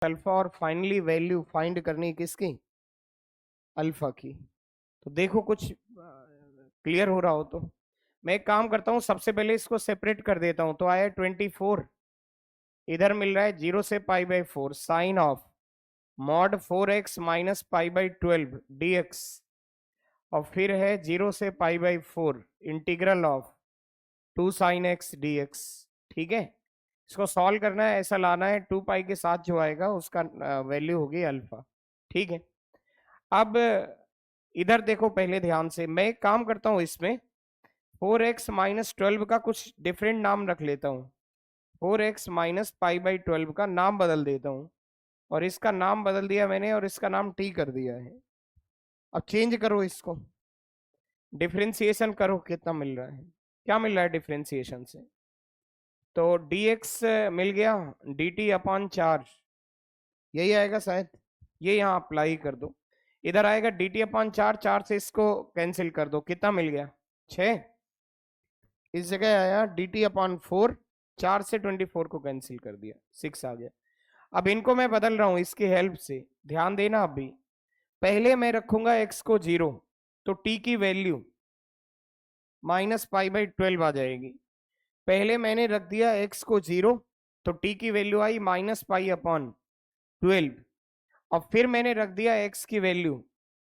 Alpha और finally value find करनी किसकी, अल्फा की। तो देखो कुछ क्लियर हो रहा हो तो मैं एक काम करता हूं, सबसे पहले इसको सेपरेट कर देता हूं। तो आया 24, इधर मिल रहा है 0 से π/4 sine of mod 4x minus π/12 dx, और फिर है 0 से π/4 integral of 2 sin x dx। ठीक है, इसको सॉल्व करना है, ऐसा लाना है, 2 पाई के साथ जो आएगा उसका वैल्यू होगी अल्फा। ठीक है, अब इधर देखो पहले ध्यान से, मैं एक काम करता हूं, इसमें 4x-12 का कुछ डिफरेंट नाम रख लेता हूं। 4x-π/12 का नाम बदल देता हूं, और इसका नाम बदल दिया मैंने, और इसका नाम t कर दिया है। अब चेंज करो इसको, डिफरेंशिएशन करो, कितना मिल रहा है, क्या मिल रहा है डिफरेंशिएशन से। तो dx मिल गया dt/4, यही आएगा शायद, ये यहाँ अप्लाई कर दो। इधर आएगा dt/4, 4 से इसको कैंसिल कर दो, कितना मिल गया 6। इस जगह आया dt/4, 4 से 24 को कैंसिल कर दिया, 6 आ गया। अब इनको मैं बदल रहा हूं इसकी हेल्प से, ध्यान देना। अभी पहले मैं रखूंगा x को 0, तो t की वैल्यू -π/12 आ जाएगी। पहले मैंने रख दिया x को 0, तो t की वैल्यू आई -π/12। और फिर मैंने रख दिया x की वैल्यू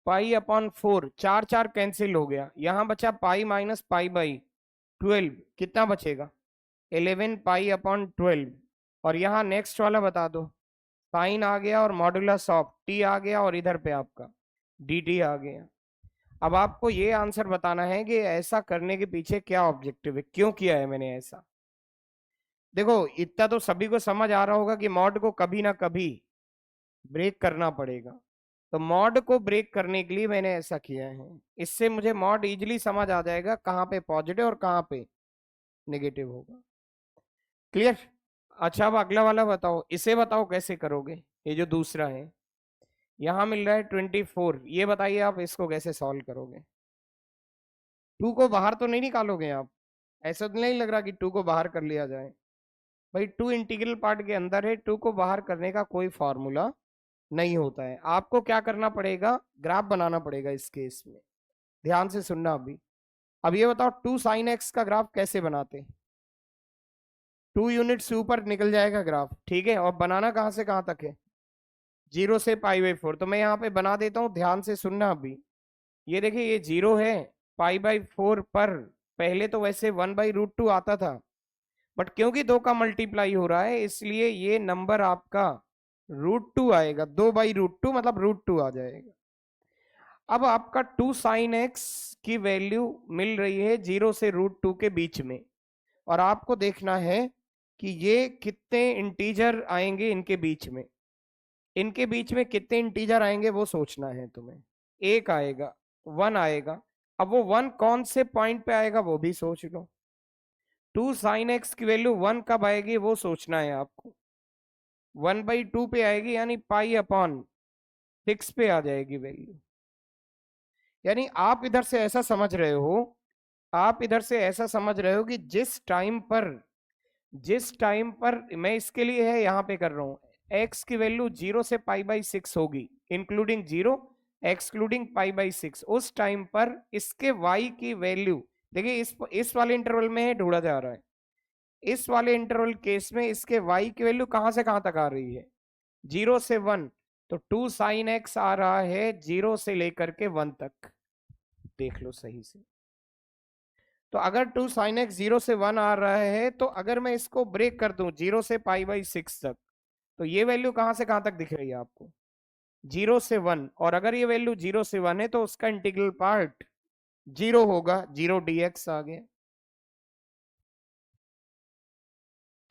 π/4, 4 कैंसिल हो गया, यहां बचा पाई माइनस π/12, कितना बचेगा 11π/12। और यहाँ नेक्स्ट वाला बता दो, साइन आ गया और मॉडुलस ऑफ t आ गया, और इधर पे आपका dt आ गया। अब आपको ये आंसर बताना है कि ऐसा करने के पीछे क्या ऑब्जेक्टिव है, क्यों किया है मैंने ऐसा। देखो इतना तो सभी को समझ आ रहा होगा कि मॉड को कभी ना कभी ब्रेक करना पड़ेगा। तो मॉड को ब्रेक करने के लिए मैंने ऐसा किया है, इससे मुझे मॉड इजीली समझ आ जाएगा कहाँ पे पॉजिटिव और कहाँ पे नेगेटिव होगा। क्लियर। अच्छा अब अगला वाला बताओ, इसे बताओ कैसे करोगे। ये जो दूसरा है, यहां मिल रहा है 24, ये बताइए आप इसको कैसे सॉल्व करोगे। 2 को बाहर तो नहीं निकालोगे आप, ऐसा तो नहीं लग रहा कि 2 को बाहर कर लिया जाए। भाई 2 इंटीग्रल पार्ट के अंदर है, 2 को बाहर करने का कोई फॉर्मूला नहीं होता है। आपको क्या करना पड़ेगा, ग्राफ बनाना पड़ेगा इस केस में। ध्यान से सुनना अभी। अब ये बताओ 2 sin x का ग्राफ कैसे बनाते। 2 यूनिट से ऊपर निकल जाएगा ग्राफ, ठीक है, और बनाना कहां से कहां तक है, 0 से π/4। तो मैं यहाँ पे बना देता हूँ, ध्यान से सुनना अभी। ये देखिए ये 0 है, π/4 पर पहले तो वैसे 1/√2 आता था, बट क्योंकि 2 का मल्टीप्लाई हो रहा है इसलिए ये नंबर आपका √2 आएगा, 2/√2 मतलब √2 आ जाएगा। अब आपका 2 sin x की वैल्यू मिल रही है 0 से √2 के बीच में, और आपको देखना है कि ये कितने इंटीजर आएंगे इनके बीच में। इनके बीच में कितने इंटीजर आएंगे वो सोचना है तुम्हें। एक आएगा, 1 आएगा। अब वो 1 कौन से पॉइंट पे आएगा वो भी सोच लो। 2 sin x की वैल्यू 1 कब आएगी वो सोचना है आपको। 1/2 पे आएगी, यानी π/6 पे आ जाएगी वैल्यू। यानी आप इधर से ऐसा समझ रहे हो, आप इधर से ऐसा समझ रहे हो कि जिस टाइम पर मैं इसके लिए है यहाँ पे कर रहा हूँ, x की वैल्यू 0 से π/6 होगी, इंक्लूडिंग 0 एक्सक्लूडिंग π/6, उस टाइम पर इसके y की वैल्यू, देखिए इस वाले इंटरवल में है ढूंढा जा रहा है, इस वाले इंटरवल केस में इसके y की वैल्यू कहां से कहां तक आ रही है, 0 से 1। तो 2 sin x आ रहा है 0 से लेकर के 1 तक, देख लो सही से। तो अगर 2 sin x 0 से 1 आ रहा है, तो अगर मैं इसको ब्रेक कर दूं 0 से π/6 तक, तो ये वैल्यू कहां से कहां तक दिख रही है आपको, 0 से 1। और अगर ये वैल्यू 0 से 1 है तो उसका इंटीग्रल पार्ट 0 होगा, 0 dx आ गया।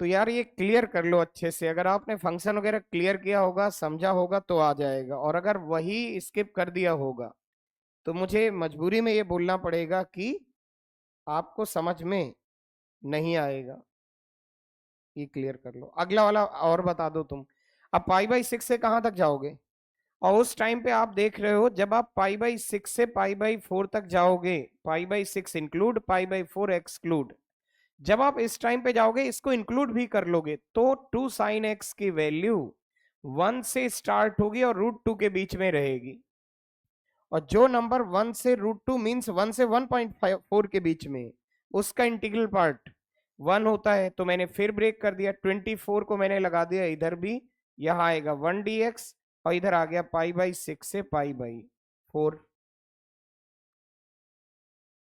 तो यार ये क्लियर कर लो अच्छे से, अगर आपने फंक्शन वगैरह क्लियर किया होगा, समझा होगा तो आ जाएगा, और अगर वही स्किप कर दिया होगा तो मुझे मजबूरी में ये बोलना पड़ेगा कि आपको समझ में नहीं आएगा। ये क्लियर कर लो, अगला वाला और बता दो तुम। अब π/6 से कहां तक जाओगे, और उस टाइम पे आप देख रहे हो जब आप π/6 से π/4 तक जाओगे, π/6 इंक्लूड π/4 एक्सक्लूड, जब आप इस टाइम पे जाओगे इसको इंक्लूड भी कर लोगे तो 2 sin x की वैल्यू 1 से स्टार्ट होगी और √2 के बीच में रहेगी, और जो नंबर 1 से √2 मीन्स 1 से 1.4 के बीच में, उसका इंटीग्रल पार्ट 1 होता है। तो मैंने फिर ब्रेक कर दिया, 24 को मैंने लगा दिया इधर भी, यहां आएगा 1 dx, और इधर आ गया π/6 से π/4।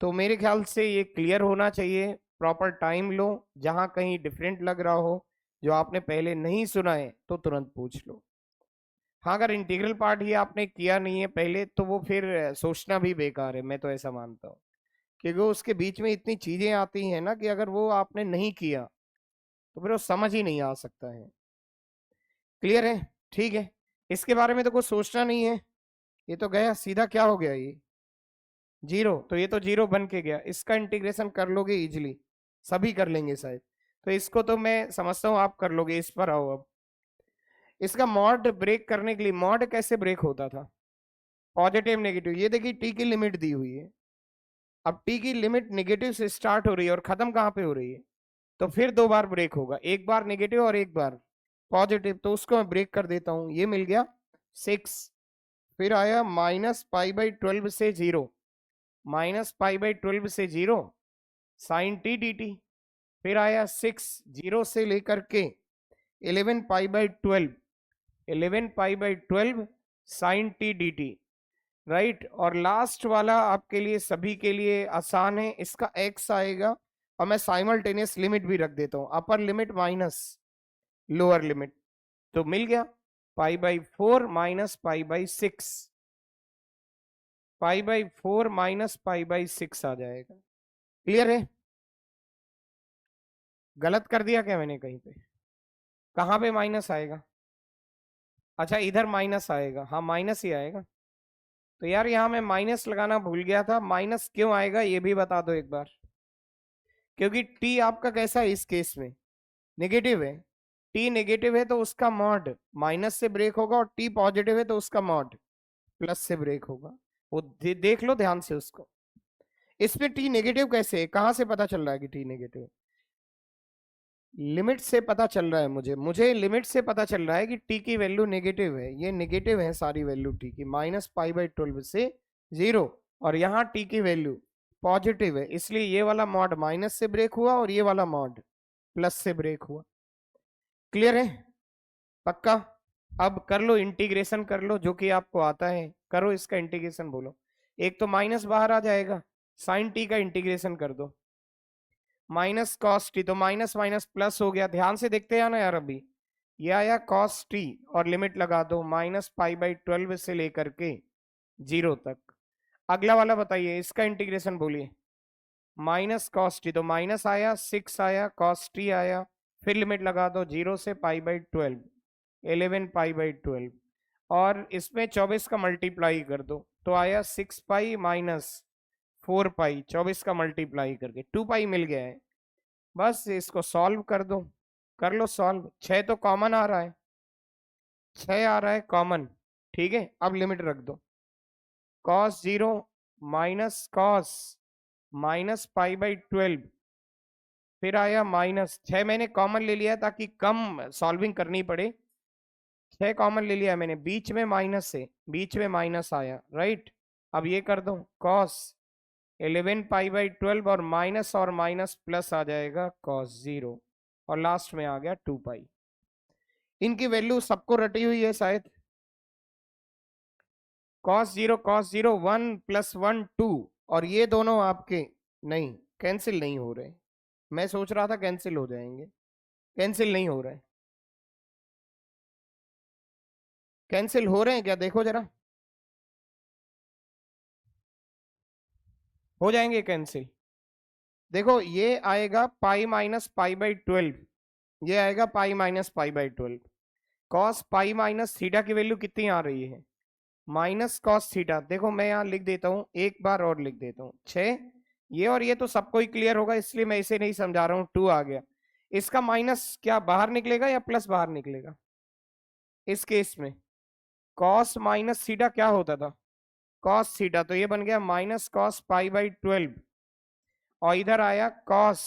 तो मेरे ख्याल से ये क्लियर होना चाहिए। प्रॉपर टाइम लो, जहां कहीं डिफरेंट लग रहा हो, जो आपने पहले नहीं सुना है तो तुरंत पूछ लो। हाँ, अगर इंटीग्रल पार्ट ही आपने किया नहीं है पहले, तो वो फिर सोचना भी बेकार है, मैं तो ऐसा मानता हूँ। क्योंकि उसके बीच में इतनी चीजें आती हैं ना, कि अगर वो आपने नहीं किया तो फिर वो समझ ही नहीं आ सकता है। क्लियर है? ठीक है, इसके बारे में तो कुछ सोचना नहीं है। ये तो गया सीधा, क्या हो गया ये 0, तो ये तो 0 बन के गया। इसका इंटीग्रेशन कर लोगे इजिली, सभी कर लेंगे शायद। तो इसको तो मैं समझता हूँ आप कर लोगे। इस पर आओ अब। इसका मॉड ब्रेक करने के लिए, मॉड कैसे ब्रेक होता था? पॉजिटिव नेगेटिव, ये देखिए टी की लिमिट दी हुई है। अब टी की लिमिट नेगेटिव से स्टार्ट हो रही है और खत्म कहां पे हो रही है? तो फिर 2 बार ब्रेक होगा, एक बार नेगेटिव और एक बार पॉजिटिव। तो उसको मैं ब्रेक कर देता हूं, ये मिल गया 6। फिर आया -π/12 से 0, -π/12 से 0 साइन टी डी टी। फिर आया 6, 0 से लेकर के 11π/12, 11π/12 sine T D T, right. और लास्ट वाला आपके लिए, सभी के लिए आसान है, इसका x आएगा, और मैं साइमल्टेनियस लिमिट भी रख देता हूं, upper limit minus lower limit. तो मिल गया π/4 माइनस π/6, π/4 माइनस π/6 आ जाएगा। क्लियर है? गलत कर दिया क्या मैंने कहीं पे? कहां पे माइनस आएगा? अच्छा, इधर माइनस आएगा, हाँ माइनस ही आएगा। तो यार यहाँ मैं माइनस लगाना भूल गया था। माइनस क्यों आएगा ये भी बता दो एक बार। क्योंकि टी आपका कैसा है इस केस में? नेगेटिव है। टी नेगेटिव है तो उसका मॉड माइनस से ब्रेक होगा, और टी पॉजिटिव है तो उसका मॉड प्लस से ब्रेक होगा। वो देख लो ध्यान से उसको। इसमें टी नेगेटिव कैसे है, कहां से पता चल रहा है कि टी नेगेटिव? लिमिट से पता चल रहा है मुझे लिमिट से पता चल रहा है कि टी की वैल्यू नेगेटिव है। ये नेगेटिव है सारी वैल्यू टी की, -π/12 से 0। और यहाँ टी की वैल्यू पॉजिटिव है, इसलिए ये वाला मॉड माइनस से ब्रेक हुआ और ये वाला मॉड प्लस से ब्रेक हुआ। क्लियर है? पक्का? अब कर लो इंटीग्रेशन, कर लो जो कि आपको आता है, करो इसका इंटीग्रेशन। बोलो, एक तो माइनस बाहर आ जाएगा, साइन टी का इंटीग्रेशन कर दो, माइनस कॉस टी, तो माइनस माइनस प्लस हो गया। ध्यान से देखते हैं ना यार, अभी ये आया कॉस टी, और लिमिट लगा दो -π/12 से लेकर के 0 तक। अगला वाला बताइए, इसका इंटीग्रेशन बोलिए। माइनस कॉस टी, तो माइनस आया, 6 आया, कॉस टी आया, फिर लिमिट लगा दो 0 से π/12, 11π/12, और इसमें 24 का मल्टीप्लाई कर दो, तो आया 6π माइनस 4π, 24 का मल्टीप्लाई करके 2π मिल गया है। बस इसको सॉल्व कर दो, कर लो सॉल्व। 6 तो कॉमन आ रहा है, 6 आ रहा है कॉमन, ठीक है। अब लिमिट रख दो, कॉस 0 माइनस कॉस -π/12, फिर आया -6, मैंने कॉमन ले लिया ताकि कम सॉल्विंग करनी पड़े। 6 कॉमन ले लिया मैंने, बीच में माइनस से, बीच में माइनस आया, राइट। अब ये कर दो कॉस 11π/12, और माइनस प्लस आ जाएगा कॉस 0, और लास्ट में आ गया 2π। इनकी वैल्यू सबको रटी हुई है शायद। cos 0 1 + 1 2, और ये दोनों आपके नहीं, कैंसिल नहीं हो रहे। मैं सोच रहा था कैंसिल हो जाएंगे, कैंसिल नहीं हो रहे। कैंसिल हो रहे हैं क्या, देखो जरा, हो जाएंगे कैंसिल। देखो ये आएगा π-π/12, ये आएगा π-π/12। cos π-θ की वैल्यू कितनी आ रही है? -cos θ। देखो मैं यहाँ लिख देता हूँ, एक बार और लिख देता हूँ, 6। ये और ये तो सबको ही क्लियर होगा, इसलिए मैं इसे नहीं समझा रहा हूँ। 2 आ गया, इसका माइनस क्या बाहर निकलेगा या प्लस बाहर निकलेगा? इस केस में cos -θ क्या होता था? cos θ, तो ये बन गया -cos π/12, और इधर आया cos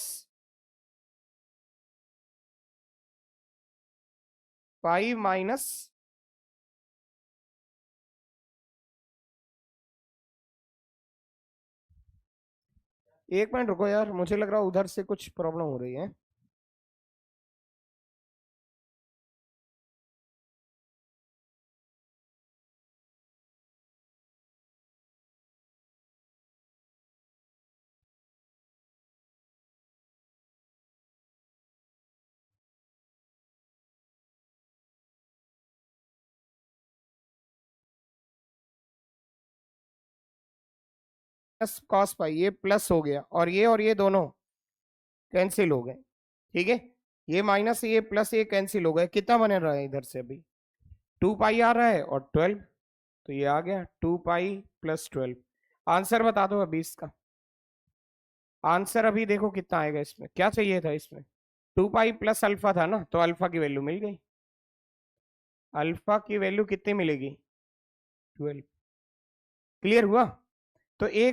π एक मिनट रुको यार, मुझे लग रहा है उधर से कुछ प्रॉब्लम हो रही है। प्लस कॉस पाई, ये प्लस हो गया, और ये दोनों कैंसिल हो गए। ठीक है, ये माइनस ये प्लस ये कैंसिल हो गए। कितना बने रहा है इधर से अभी? 2 पाई आ रहा है और 12, तो ये आ गया 2 पाई प्लस 12। आंसर बता दो अभी इसका। आंसर अभी देखो कितना आएगा इसमें, क्या चाहिए था इसमें? 2 पाई प्लस अल्फा था ना, तो अल्फा की वैल्यू मिल गई। अल्फा की वैल्यू कितनी मिलेगी? 12। क्लियर हुआ? तो एक